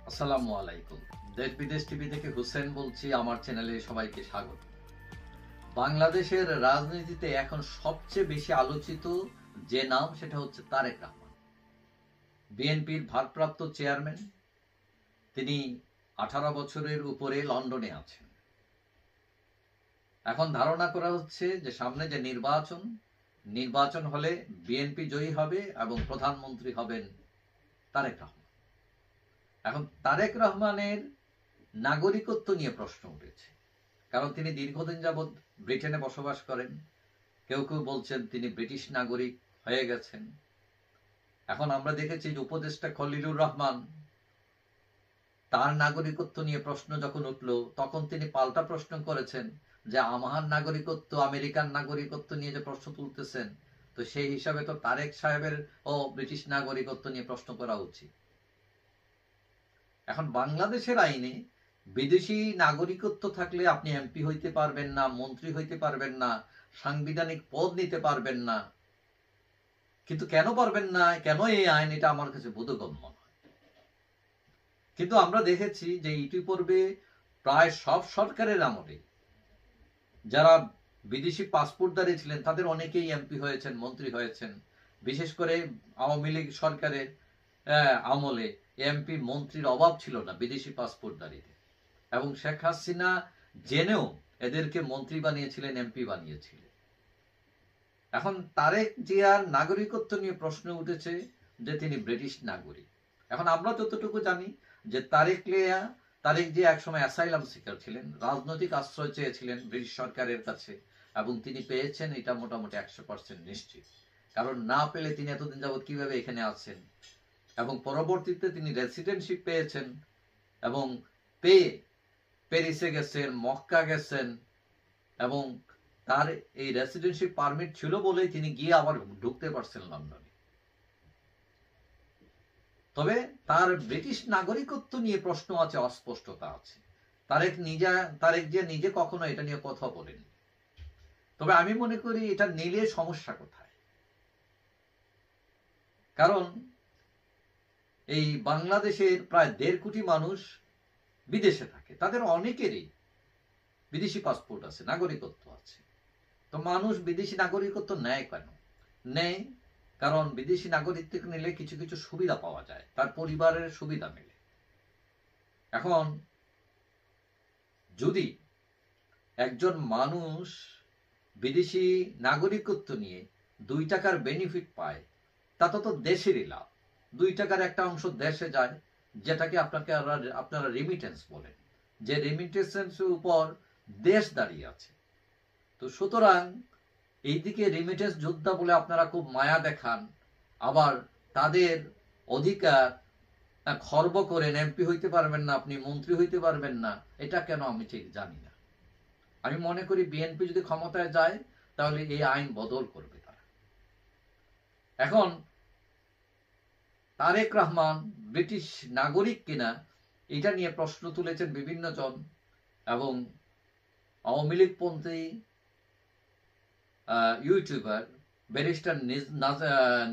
আসসালামু আলাইকুম। দেশ বিদেশ টিভি থেকে হুসেন বলছি। আমার চ্যানেলে সবাইকে স্বাগত। বাংলাদেশের রাজনীতিতে এখন সবচেয়ে বেশি আলোচিত যে নাম সেটা হচ্ছে তারেক রহমান। বিএনপির ভারপ্রাপ্ত চেয়ারম্যান। তিনি 18 বছরের উপরে লন্ডনে আছেন। এখন ধারণা করা হচ্ছে যে সামনে যে নির্বাচন হলে বিএনপি জয়ী হবে এবং প্রধানমন্ত্রী হবেন তারেক রহমান। এখন তারেক রহমানের নাগরিকত্ব নিয়ে প্রশ্ন উঠেছে, কারণ তিনি দীর্ঘদিন যাবৎ ব্রিটেনে বসবাস করেন। কেউ কেউ বলছেন তিনি ব্রিটিশ নাগরিক হয়ে গেছেন। এখন আমরা দেখেছি যে উপদেষ্টা খলিলুর রহমান, তার নাগরিকত্ব নিয়ে প্রশ্ন যখন উঠল তখন তিনি পাল্টা প্রশ্ন করেছেন যে আমার নাগরিকত্ব আমেরিকান নাগরিকত্ব নিয়ে যে প্রশ্ন তুলতেছেন, তো সেই হিসাবে তো তারেক সাহেবের ও ব্রিটিশ নাগরিকত্ব নিয়ে প্রশ্ন করা উচিত। এখন বাংলাদেশের আইনে বিদেশি নাগরিকত্ব থাকলে আপনি এমপি হইতে পারবেন না, মন্ত্রী হইতে পারবেন না, সাংবিধানিক পদ নিতে পারবেন না। কিন্তু কেন পারবেন না, কেন এই আইন, এটা আমার কাছে বোধগম্য নয়। কিন্তু আমরা দেখেছি যে ইতিপূর্বে প্রায় সব সরকারের আমলে যারা বিদেশি পাসপোর্টধারী ছিলেন তাদের অনেকেই এমপি হয়েছেন, মন্ত্রী হয়েছেন। বিশেষ করে আওয়ামী লীগ সরকারের আমলে এমপি মন্ত্রীর অভাব ছিল না বিদেশি পাসপোর্টধারীদের, এবং শেখ হাসিনা জেনেও এদেরকে মন্ত্রী বানিয়েছিলেন, এমপি বানিয়েছিলেন। এখন তারেক জিয়ার নাগরিকত্ব নিয়ে প্রশ্ন উঠেছে যে তিনি ব্রিটিশ নাগরিক। এখন আমরা যতটুকু জানি যে তারেক জিয়া একসময় অ্যাসাইলাম সিকার ছিলেন, রাজনৈতিক আশ্রয় চেয়েছিলেন ব্রিটিশ সরকারের কাছে, এবং তিনি পেয়েছেন, এটা মোটামুটি 100% নিশ্চিত। কারণ না পেলে তিনি এতদিন যাবৎ কিভাবে এখানে আছেন। এবং পরবর্তীতে তিনি রেসিডেন্টশিপ পেয়েছেন, এবং পেয়ে প্যারিসে গেছেন, মক্কা গেছেন, এবং তার এই রেসিডেন্সিপ পারমিট ছিল বলেই তিনি গিয়ে আবার ঢুকতে পারছেন লন্ডনে। তবে তার ব্রিটিশ নাগরিকত্ব নিয়ে প্রশ্ন আছে, অস্পষ্টতা আছে। তারেক যে নিজে কখনো এটা নিয়ে কথা বলেননি। তবে আমি মনে করি এটা নিলে সমস্যা কোথায়, কারণ এই বাংলাদেশের প্রায় 1.5 কোটি মানুষ বিদেশে থাকে, তাদের অনেকেরই বিদেশি পাসপোর্ট আছে, নাগরিকত্ব আছে। তো মানুষ বিদেশি নাগরিকত্ব নেয় কেন? নেয় কারণ বিদেশি নাগরিকত্ব নিলে কিছু কিছু সুবিধা পাওয়া যায়, তার পরিবারের সুবিধা মেলে। এখন যদি একজন মানুষ বিদেশি নাগরিকত্ব নিয়ে 2 টাকার বেনিফিট পায়, তাতে তো দেশেরই লাভ। 2 টাকার একটা অংশ দেশে যায়, যেটাকে আপনারা রিমিটেন্স বলেন, যে রিমিটেন্সের উপর দেশ দাঁড়িয়ে আছে। তো সুতরাং এইদিকে রিমিটেন্স যোদ্ধা বলে আপনারা খুব মায়া দেখান, আবার তাদের অধিকার খর্ব করেন, এমপি হইতে পারবেন না, আপনি মন্ত্রী হইতে পারবেন না। এটা কেন আমি ঠিক জানি না। আমি মনে করি বিএনপি যদি ক্ষমতায় যায় তাহলে এই আইন বদল করবে তারা। এখন তারেক রহমান ব্রিটিশ নাগরিক কিনা এটা নিয়ে প্রশ্ন তুলেছেন বিভিন্ন জন, এবং আওয়ামী লীগপন্থী ইউটিউবার ব্যারিস্টার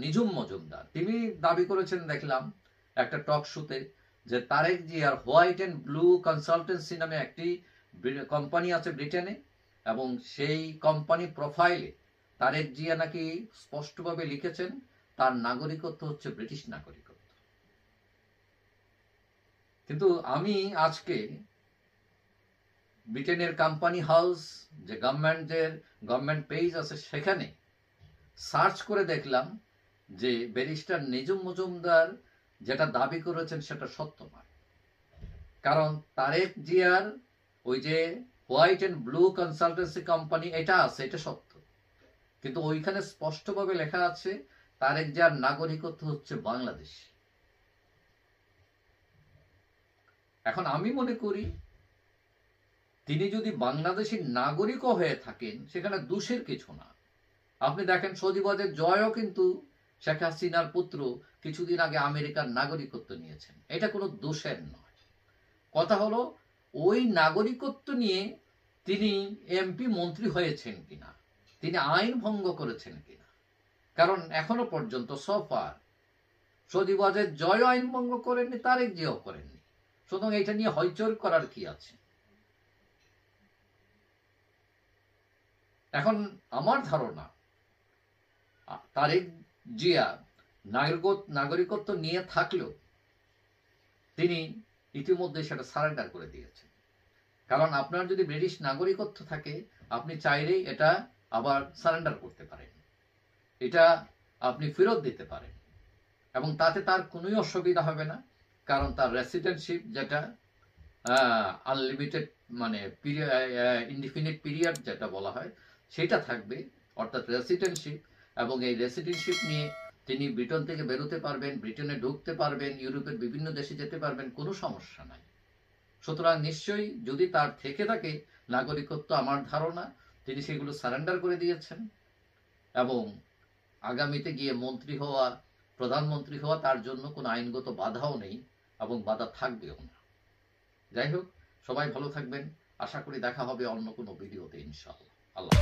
নিঝুম মজুমদার তিনি দাবি করেছেন, দেখলাম একটা টক শোতে, যে তারেক জিয়ার হোয়াইট অ্যান্ড ব্লু কনসালটেন্সি নামে একটি কোম্পানি আছে ব্রিটেনে, এবং সেই কোম্পানি প্রোফাইলে তারেক জিয়া নাকি স্পষ্টভাবে লিখেছেন তার নাগরিকত্ব হচ্ছে ব্রিটিশ নাগরিকত্ব। কিন্তু আমি আজকে ব্রিটেনের কোম্পানি হাউস, যে গভর্নমেন্ট পেজ আছে, সেখানে সার্চ করে দেখলাম যে ব্যারিস্টার নিঝুম মজুমদার যেটা দাবি করেছেন সেটা সত্য নয়। কারণ তারেক জিয়ার ওই যে white and blue consultancy company এটা আছে, এটা সত্য, কিন্তু ওইখানে স্পষ্টভাবে লেখা আছে তারেক জিয়ার নাগরিকত্ব হচ্ছে বাংলাদেশ। এখন আমি মনে করি তিনি যদি বাংলাদেশী নাগরিকও হয়ে থাকেন সেখানে দোষের কিছু না। আপনি দেখেন সজীবদের জয়ও কিন্তু শেখ হাসিনার পুত্র কিছুদিন আগে আমেরিকার নাগরিকত্ব নিয়েছেন, এটা কোনো দোষের নয়। কথা হলো ওই নাগরিকত্ব নিয়ে তিনি এমপি মন্ত্রী হয়েছেন কিনা, তিনি আইন ভঙ্গ করেছেন কিনা। কারণ এখনো পর্যন্ত সফার সজীবদের জয় আইন ভঙ্গ করেননি, তারেক জিয়াও করেননি। সুতরাং এটা নিয়ে হইচই করার কি আছে? এখন আমার ধারণা তারেক জিয়া নাগরিকত্ব নিয়ে থাকলেও তিনি ইতিমধ্যে সেটা সারেন্ডার করে দিয়েছেন। কারণ আপনার যদি ব্রিটিশ নাগরিকত্ব থাকে, আপনি চাইলেই এটা আবার সারেন্ডার করতে পারেন, এটা আপনি ফেরত দিতে পারেন, এবং তাতে তার কোনো অসুবিধা হবে না। কারণ তার রেসিডেন্টশিপ যেটা আনলিমিটেড, মানে ইনডিফিনিট পিরিয়ড যেটা বলা হয়, সেটা থাকবে, অর্থাৎ রেসিডেন্টশিপ। এবং এই রেসিডেন্টশিপ নিয়ে তিনি ব্রিটেন থেকে বেরোতে পারবেন, ব্রিটেনে ঢুকতে পারবেন, ইউরোপের বিভিন্ন দেশে যেতে পারবেন, কোনো সমস্যা নাই। সুতরাং নিশ্চয়ই যদি তার থেকে থাকে নাগরিকত্ব, আমার ধারণা তিনি সেগুলো সারেন্ডার করে দিয়েছেন, এবং আগামীতে গিয়ে মন্ত্রী হওয়া, প্রধানমন্ত্রী হওয়া, তার জন্য কোনো আইনগত বাধাও নেই এবং বাধা থাকবেও না। যাই হোক, সবাই ভালো থাকবেন। আশা করি দেখা হবে অন্য কোনো ভিডিওতে, ইনশাআল্লাহ। আল্লাহ।